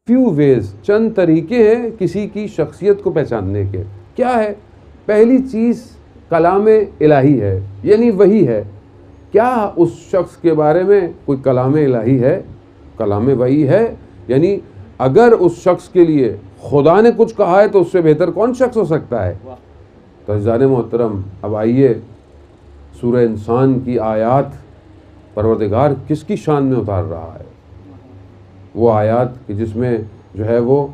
Few ویز، چند طریقے ہیں کسی کی شخصیت کو پہچاننے کے. کیا ہے؟ پہلی چیز کلام الہی ہے، یعنی وحی ہے. کیا اس شخص کے بارے میں کوئی کلام الہی ہے؟ کلام وحی ہے. یعنی اگر اس شخص کے لیے خدا نے کچھ کہا ہے تو اس سے بہتر کون شخص ہو سکتا ہے؟ تو عزیزان محترم، اب آئیے سورہ انسان کی آیات پروردگار کس کی شان میں اتار رہا ہے. وہ آیات کہ جس میں جو ہے وہ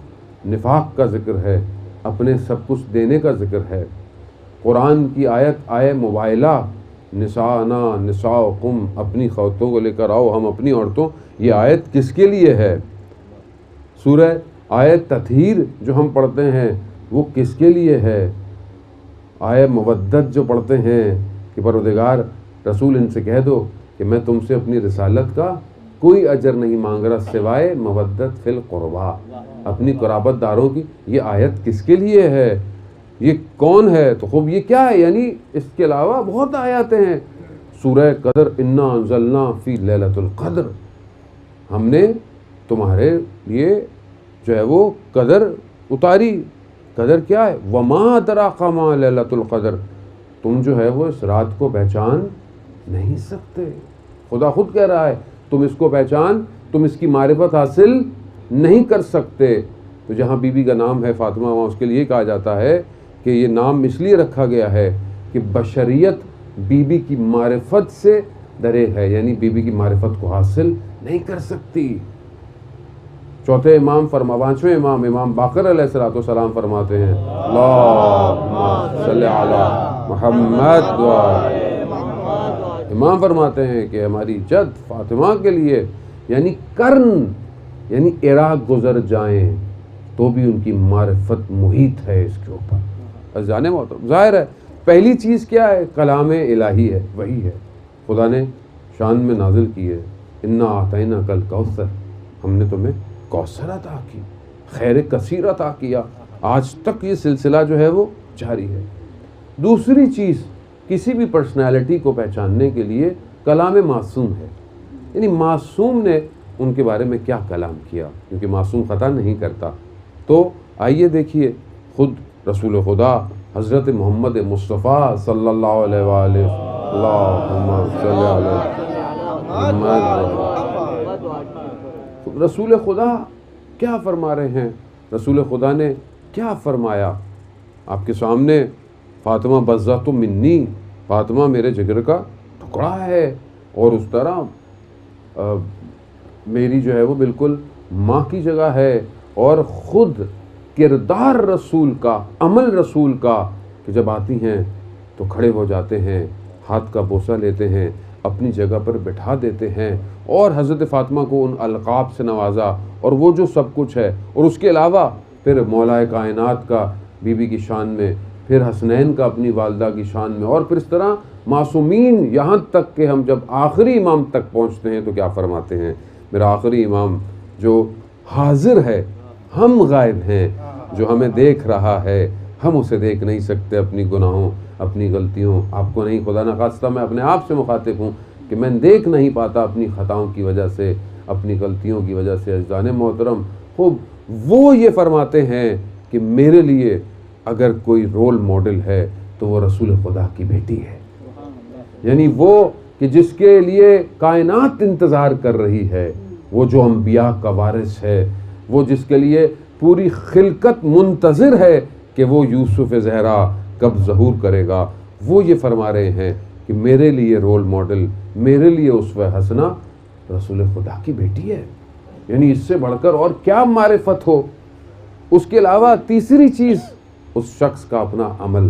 نفاق کا ذکر ہے، اپنے سب کچھ دینے کا ذکر ہے. قرآن کی آیت آئے موبائلہ، نساءنا نساؤکم، اپنی عورتوں کو لے کر آؤ، ہم اپنی عورتوں. یہ آیت کس کے لیے ہے؟ سورہ آیت تطہیر جو ہم پڑھتے ہیں وہ کس کے لیے ہے؟ آیت مودت جو پڑھتے ہیں کہ پروردگار رسول ان سے کہہ دو کہ میں تم سے اپنی رسالت کا کوئی اجر نہیں مانگ رہا سوائے مودت فی القربا، اپنی قرابت داروں کی. یہ آیت کس کے لیے ہے؟ یہ کون ہے؟ تو خوب یہ کیا ہے؟ یعنی اس کے علاوہ بہت آیاتیں ہیں. سورہ قدر، انا انزلنا فی لیلۃ القدر، ہم نے تمہارے لیے جو ہے وہ قدر اتاری. قدر کیا ہے؟ وما ادراک ما لیلۃ القدر، تم جو ہے وہ اس رات کو پہچان نہیں سکتے. خدا خود کہہ رہا ہے تم اس کو پہچان، تم اس کی معرفت حاصل نہیں کر سکتے. تو جہاں بی بی کا نام ہے فاطمہ، وہاں اس کے لیے کہا جاتا ہے کہ یہ نام اس لیے رکھا گیا ہے کہ بشریت بی بی کی معرفت سے دریغ ہے، یعنی بی بی کی معرفت کو حاصل نہیں کر سکتی. چوتھے امام پانچویں امام باقر علیہ السلام فرماتے ہیں اللہم صلی علی محمد. امام فرماتے ہیں کہ ہماری جد فاطمہ کے لیے یعنی کرن، یعنی عراق گزر جائیں تو بھی ان کی معرفت محیط ہے اس کے اوپر. عزیزان محترم، ظاہر ہے پہلی چیز کیا ہے؟ کلام الہی ہے، وہی ہے. خدا نے شان میں نازل کی ہے انا اعطیناک الکوثر، ہم نے تمہیں کوثر عطا کی، خیر کثیر عطا کیا. آج تک یہ سلسلہ جو ہے وہ جاری ہے. دوسری چیز، کسی بھی پرسنالٹی کو پہچاننے کے لیے کلام معصوم ہے، یعنی معصوم نے ان کے بارے میں کیا کلام کیا، کیونکہ معصوم خطا نہیں کرتا. تو آئیے دیکھیے خود رسول خدا حضرت محمد مصطفیٰ صلی اللہ علیہ وآلہ، اللہم صلی علی محمد. رسول خدا کیا فرما رہے ہیں؟ رسول خدا نے کیا فرمایا؟ آپ کے سامنے فاطمہ بضعۃ منی، فاطمہ میرے جگر کا ٹکڑا ہے، اور اس طرح میری جو ہے وہ بالکل ماں کی جگہ ہے. اور خود کردار رسول کا، عمل رسول کا کہ جب آتی ہیں تو کھڑے ہو جاتے ہیں، ہاتھ کا بوسہ لیتے ہیں، اپنی جگہ پر بٹھا دیتے ہیں، اور حضرت فاطمہ کو ان القاب سے نوازا، اور وہ جو سب کچھ ہے. اور اس کے علاوہ پھر مولا کائنات کا بی بی کی شان میں، پھر حسنین کا اپنی والدہ کی شان میں، اور پھر اس طرح معصومین، یہاں تک کہ ہم جب آخری امام تک پہنچتے ہیں تو کیا فرماتے ہیں؟ میرا آخری امام جو حاضر ہے، ہم غائب ہیں، جو ہمیں دیکھ رہا ہے، ہم اسے دیکھ نہیں سکتے اپنی گناہوں، اپنی غلطیوں. آپ کو نہیں، خدا نخواستہ میں اپنے آپ سے مخاطب ہوں کہ میں دیکھ نہیں پاتا اپنی خطاؤں کی وجہ سے، اپنی غلطیوں کی وجہ سے. عزیزان محترم، خوب وہ یہ فرماتے ہیں کہ میرے لیے اگر کوئی رول ماڈل ہے تو وہ رسول خدا کی بیٹی ہے، یعنی وہ کہ جس کے لیے کائنات انتظار کر رہی ہے، وہ جو انبیاء کا وارث ہے، وہ جس کے لیے پوری خلقت منتظر ہے کہ وہ یوسف زہرا کب ظہور کرے گا. وہ یہ فرما رہے ہیں کہ میرے لیے رول ماڈل، میرے لیے اسوہ حسنہ رسول خدا کی بیٹی ہے. یعنی اس سے بڑھ کر اور کیا معرفت ہو. اس کے علاوہ تیسری چیز، اس شخص کا اپنا عمل،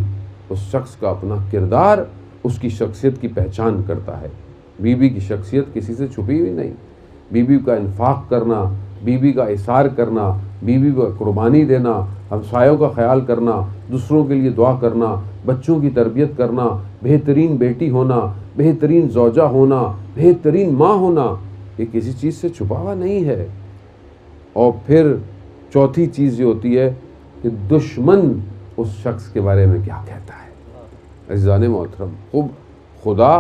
اس شخص کا اپنا کردار اس کی شخصیت کی پہچان کرتا ہے. بی بی کی شخصیت کسی سے چھپی ہوئی نہیں. بی بی کا انفاق کرنا، بی بی کا اثار کرنا، بی بی کو قربانی دینا، ہمسایوں کا خیال کرنا، دوسروں کے لیے دعا کرنا، بچوں کی تربیت کرنا، بہترین بیٹی ہونا، بہترین زوجہ ہونا، بہترین ماں ہونا، یہ کسی چیز سے چھپا ہوا نہیں ہے. اور پھر چوتھی چیز یہ ہوتی ہے کہ دشمن اس شخص کے بارے میں کیا کہتا ہے. عزیزان محترم، خوب خدا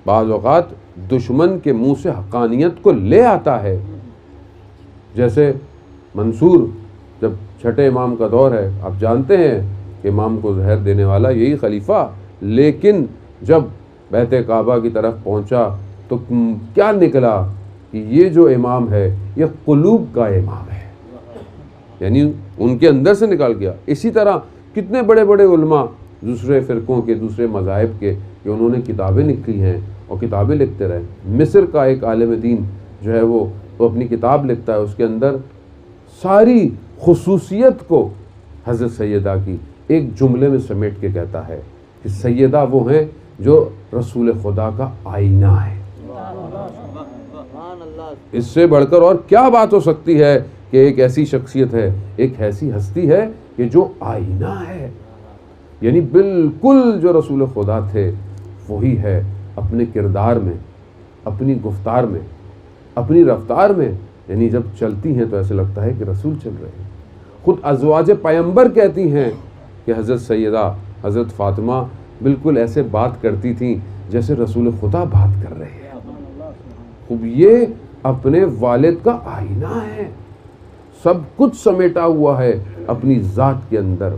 بعض اوقات دشمن کے منہ سے حقانیت کو لے آتا ہے. جیسے منصور جب چھٹے امام کا دور ہے، آپ جانتے ہیں کہ امام کو زہر دینے والا یہی خلیفہ، لیکن جب بیت کعبہ کی طرف پہنچا تو کیا نکلا کہ یہ جو امام ہے یہ قلوب کا امام ہے، یعنی ان کے اندر سے نکال گیا۔ اسی طرح کتنے بڑے بڑے علماء دوسرے فرقوں کے، دوسرے مذاہب کے، کہ انہوں نے کتابیں لکھی ہیں اور کتابیں لکھتے رہے۔ مصر کا ایک عالم دین جو ہے وہ اپنی کتاب لکھتا ہے، اس کے اندر ساری خصوصیت کو حضرت سیدہ کی ایک جملے میں سمیٹ کے کہتا ہے کہ سیدہ وہ ہیں جو رسول خدا کا آئینہ ہے۔ اس سے بڑھ کر اور کیا بات ہو سکتی ہے کہ ایک ایسی شخصیت ہے، ایک ایسی ہستی ہے کہ جو آئینہ ہے، یعنی بالکل جو رسول خدا تھے وہی ہے، اپنے کردار میں، اپنی گفتار میں، اپنی رفتار میں، یعنی جب چلتی ہیں تو ایسے لگتا ہے کہ رسول چل رہے ہیں۔ خود ازواج پیغمبر کہتی ہیں کہ حضرت سیدہ حضرت فاطمہ بالکل ایسے بات کرتی تھیں جیسے رسول خدا بات کر رہے ہیں۔ خوب یہ اپنے والد کا آئینہ ہے، سب کچھ سمیٹا ہوا ہے اپنی ذات کے اندر۔